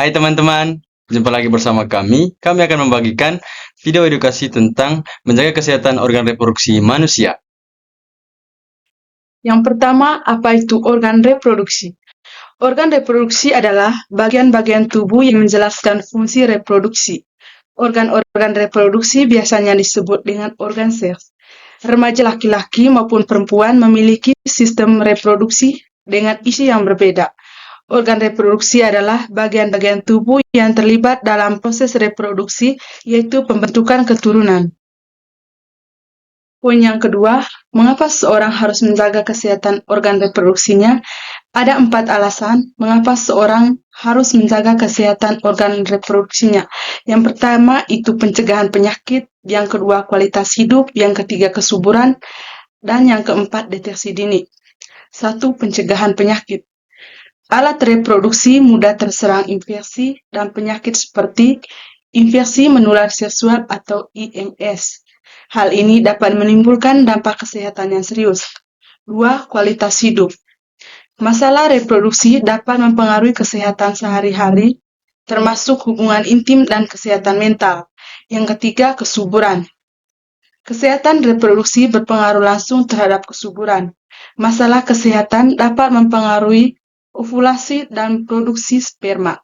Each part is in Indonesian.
Hai teman-teman, jumpa lagi bersama kami. Kami akan membagikan video edukasi tentang menjaga kesehatan organ reproduksi manusia. Yang pertama, apa itu organ reproduksi? Organ reproduksi adalah bagian-bagian tubuh yang menjelaskan fungsi reproduksi. Organ-organ reproduksi biasanya disebut dengan organ seks. Remaja laki-laki maupun perempuan memiliki sistem reproduksi dengan isi yang berbeda. Organ reproduksi adalah bagian-bagian tubuh yang terlibat dalam proses reproduksi, yaitu pembentukan keturunan. Poin yang kedua, mengapa seseorang harus menjaga kesehatan organ reproduksinya? Ada 4 alasan mengapa seorang harus menjaga kesehatan organ reproduksinya. Yang pertama itu pencegahan penyakit, yang kedua kualitas hidup, yang ketiga kesuburan, dan yang keempat deteksi dini. 1. Pencegahan penyakit. Alat reproduksi mudah terserang infeksi dan penyakit seperti infeksi menular seksual atau IMS. Hal ini dapat menimbulkan dampak kesehatan yang serius. 2. Kualitas hidup. Masalah reproduksi dapat mempengaruhi kesehatan sehari-hari, termasuk hubungan intim dan kesehatan mental. Yang ketiga, kesuburan. Kesehatan reproduksi berpengaruh langsung terhadap kesuburan. Masalah kesehatan dapat mempengaruhi ovulasi dan produksi sperma.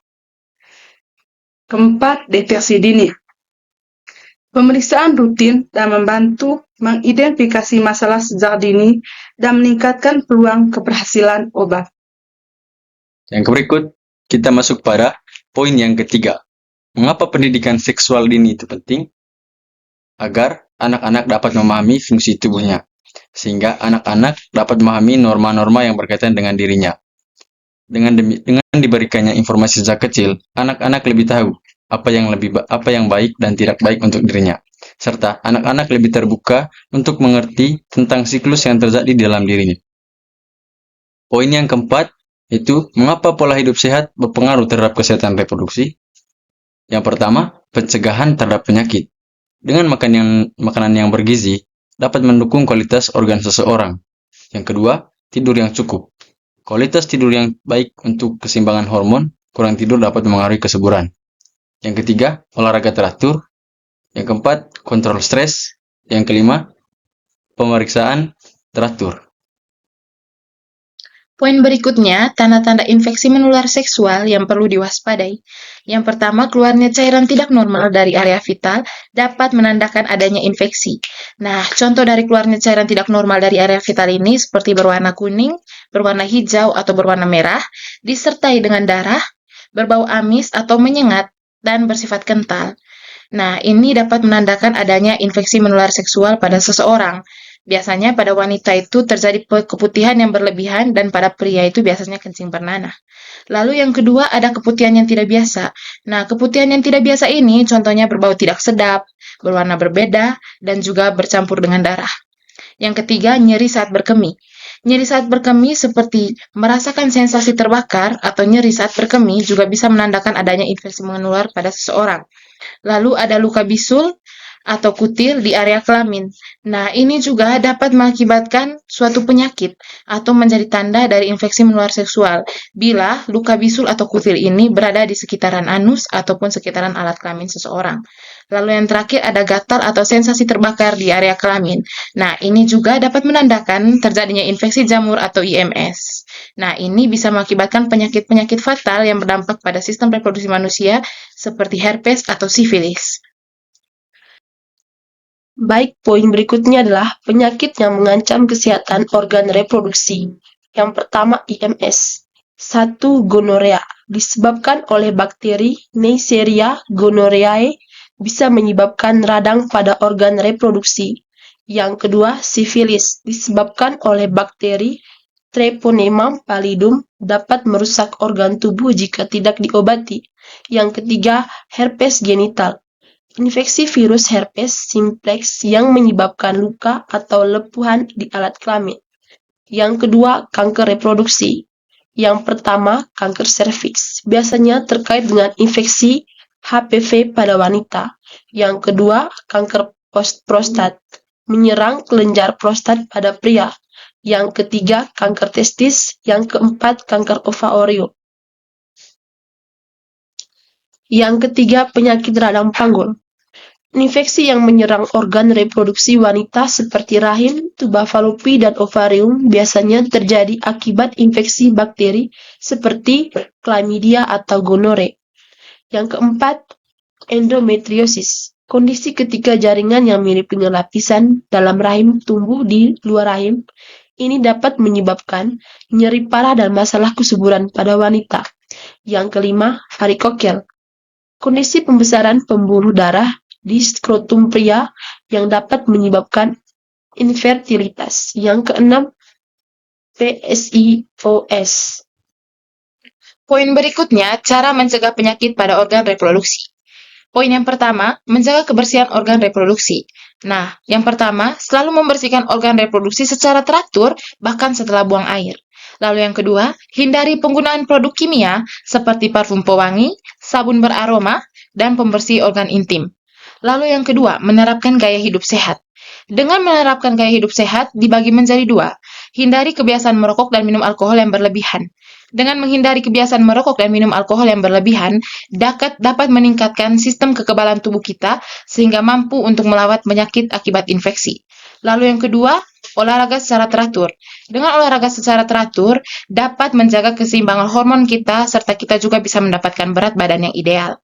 Keempat, deteksi dini. Pemeriksaan rutin dan membantu mengidentifikasi masalah sejak dini dan meningkatkan peluang keberhasilan obat. Yang berikut, kita masuk pada poin yang ketiga. Mengapa pendidikan seksual dini itu penting? Agar anak-anak dapat memahami fungsi tubuhnya, sehingga anak-anak dapat memahami norma-norma yang berkaitan dengan dirinya. Dengan diberikannya informasi sejak kecil, anak-anak lebih tahu apa yang baik dan tidak baik untuk dirinya, serta anak-anak lebih terbuka untuk mengerti tentang siklus yang terjadi di dalam dirinya. Poin yang keempat itu mengapa pola hidup sehat berpengaruh terhadap kesehatan reproduksi. Yang pertama, pencegahan terhadap penyakit. Dengan makanan yang bergizi dapat mendukung kualitas organ seseorang. Yang kedua, tidur yang cukup. Kualitas tidur yang baik untuk keseimbangan hormon, kurang tidur dapat mempengaruhi kesuburan. Yang ketiga, olahraga teratur. Yang keempat, kontrol stres. Yang kelima, pemeriksaan teratur. Poin berikutnya, tanda-tanda infeksi menular seksual yang perlu diwaspadai. Yang pertama, keluarnya cairan tidak normal dari area vital dapat menandakan adanya infeksi. Nah, contoh dari keluarnya cairan tidak normal dari area vital ini seperti berwarna kuning, berwarna hijau, atau berwarna merah, disertai dengan darah, berbau amis atau menyengat, dan bersifat kental. Nah, ini dapat menandakan adanya infeksi menular seksual pada seseorang. Biasanya pada wanita itu terjadi keputihan yang berlebihan dan pada pria itu biasanya kencing bernanah. Lalu yang kedua ada keputihan yang tidak biasa. Nah, keputihan yang tidak biasa ini contohnya berbau tidak sedap, berwarna berbeda, dan juga bercampur dengan darah. Yang ketiga, nyeri saat berkemih. Nyeri saat berkemih seperti merasakan sensasi terbakar atau nyeri saat berkemih juga bisa menandakan adanya infeksi menular pada seseorang. Lalu ada luka bisul atau kutil di area kelamin. Nah, ini juga dapat mengakibatkan suatu penyakit atau menjadi tanda dari infeksi menular seksual bila luka bisul atau kutil ini berada di sekitaran anus ataupun sekitaran alat kelamin seseorang. Lalu yang terakhir ada gatal atau sensasi terbakar di area kelamin. Nah, ini juga dapat menandakan terjadinya infeksi jamur atau IMS. Nah, ini bisa mengakibatkan penyakit-penyakit fatal yang berdampak pada sistem reproduksi manusia seperti herpes atau sifilis. Baik, poin berikutnya adalah penyakit yang mengancam kesehatan organ reproduksi. Yang pertama, IMS. 1. Gonorea. Disebabkan oleh bakteri Neisseria gonorrhoeae, bisa menyebabkan radang pada organ reproduksi. Yang kedua, sifilis. Disebabkan oleh bakteri Treponema pallidum, dapat merusak organ tubuh jika tidak diobati. Yang ketiga, herpes genital. Infeksi virus herpes simplex yang menyebabkan luka atau lepuhan di alat kelamin. Yang kedua, kanker reproduksi. Yang pertama, kanker serviks. Biasanya terkait dengan infeksi HPV pada wanita. Yang kedua, kanker prostat. Menyerang kelenjar prostat pada pria. Yang ketiga, kanker testis. Yang keempat, kanker ovario. Yang ketiga, penyakit radang panggul. Infeksi yang menyerang organ reproduksi wanita seperti rahim, tuba falopi, dan ovarium biasanya terjadi akibat infeksi bakteri seperti chlamydia atau gonore. Yang keempat, endometriosis. Kondisi ketika jaringan yang mirip dengan lapisan dalam rahim tumbuh di luar rahim. Ini dapat menyebabkan nyeri parah dan masalah kesuburan pada wanita. Yang kelima, varikokel. Kondisi pembesaran pembuluh darah di skrotum pria yang dapat menyebabkan infertilitas. Yang keenam, PSIOS. Poin berikutnya, cara mencegah penyakit pada organ reproduksi. Poin yang pertama, menjaga kebersihan organ reproduksi. Nah, yang pertama, selalu membersihkan organ reproduksi secara teratur, bahkan setelah buang air. Lalu yang kedua, hindari penggunaan produk kimia seperti parfum pewangi, sabun beraroma, dan pembersih organ intim. Lalu yang kedua, menerapkan gaya hidup sehat. Dengan menerapkan gaya hidup sehat dibagi menjadi dua. Hindari kebiasaan merokok dan minum alkohol yang berlebihan. Dengan menghindari kebiasaan merokok dan minum alkohol yang berlebihan, dapat meningkatkan sistem kekebalan tubuh kita sehingga mampu untuk melawan penyakit akibat infeksi. Lalu yang kedua, olahraga secara teratur. Dengan olahraga secara teratur, dapat menjaga keseimbangan hormon kita serta kita juga bisa mendapatkan berat badan yang ideal.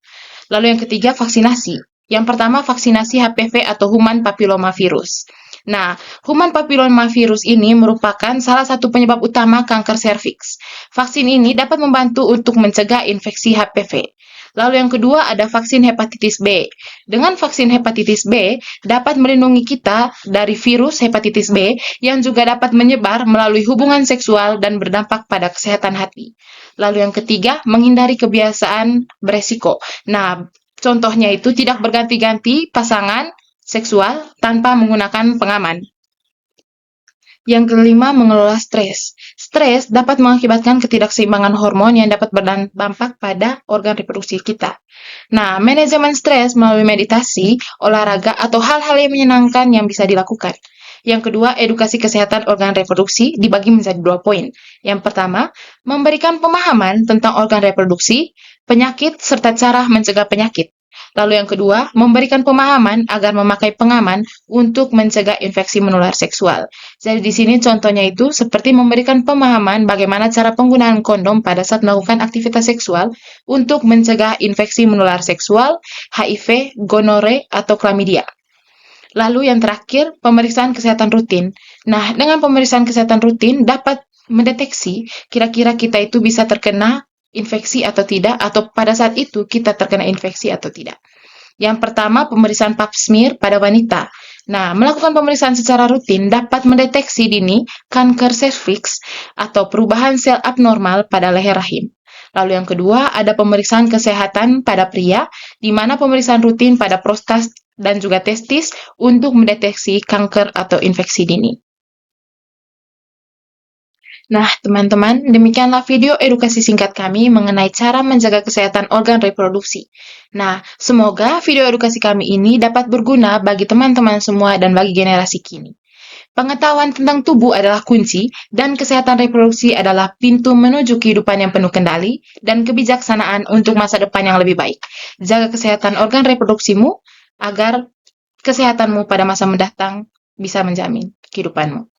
Lalu yang ketiga, vaksinasi. Yang pertama, vaksinasi HPV atau Human Papillomavirus. Nah, Human Papillomavirus ini merupakan salah satu penyebab utama kanker serviks. Vaksin ini dapat membantu untuk mencegah infeksi HPV. Lalu yang kedua ada vaksin hepatitis B. Dengan vaksin hepatitis B dapat melindungi kita dari virus hepatitis B yang juga dapat menyebar melalui hubungan seksual dan berdampak pada kesehatan hati. Lalu yang ketiga, menghindari kebiasaan beresiko. Nah, contohnya itu tidak berganti-ganti pasangan seksual tanpa menggunakan pengaman. Yang kelima, mengelola stres. Stres dapat mengakibatkan ketidakseimbangan hormon yang dapat berdampak pada organ reproduksi kita. Nah, manajemen stres melalui meditasi, olahraga, atau hal-hal yang menyenangkan yang bisa dilakukan. Yang kedua, edukasi kesehatan organ reproduksi dibagi menjadi 2 poin. Yang pertama, memberikan pemahaman tentang organ reproduksi, penyakit, serta cara mencegah penyakit. Lalu yang kedua, memberikan pemahaman agar memakai pengaman untuk mencegah infeksi menular seksual. Jadi di sini contohnya itu seperti memberikan pemahaman bagaimana cara penggunaan kondom pada saat melakukan aktivitas seksual untuk mencegah infeksi menular seksual, HIV, gonore, atau chlamydia. Lalu yang terakhir, pemeriksaan kesehatan rutin. Nah, dengan pemeriksaan kesehatan rutin dapat mendeteksi kira-kira kita itu bisa terkena infeksi atau tidak, atau pada saat itu kita terkena infeksi atau tidak. Yang pertama, pemeriksaan pap smear pada wanita. Nah, melakukan pemeriksaan secara rutin dapat mendeteksi dini kanker serviks atau perubahan sel abnormal pada leher rahim. Lalu yang kedua, ada pemeriksaan kesehatan pada pria, di mana pemeriksaan rutin pada prostat dan juga testis untuk mendeteksi kanker atau infeksi dini. Nah, teman-teman, demikianlah video edukasi singkat kami mengenai cara menjaga kesehatan organ reproduksi. Nah, semoga video edukasi kami ini dapat berguna bagi teman-teman semua dan bagi generasi kini. Pengetahuan tentang tubuh adalah kunci, dan kesehatan reproduksi adalah pintu menuju kehidupan yang penuh kendali dan kebijaksanaan untuk masa depan yang lebih baik. Jaga kesehatan organ reproduksimu agar kesehatanmu pada masa mendatang bisa menjamin kehidupanmu.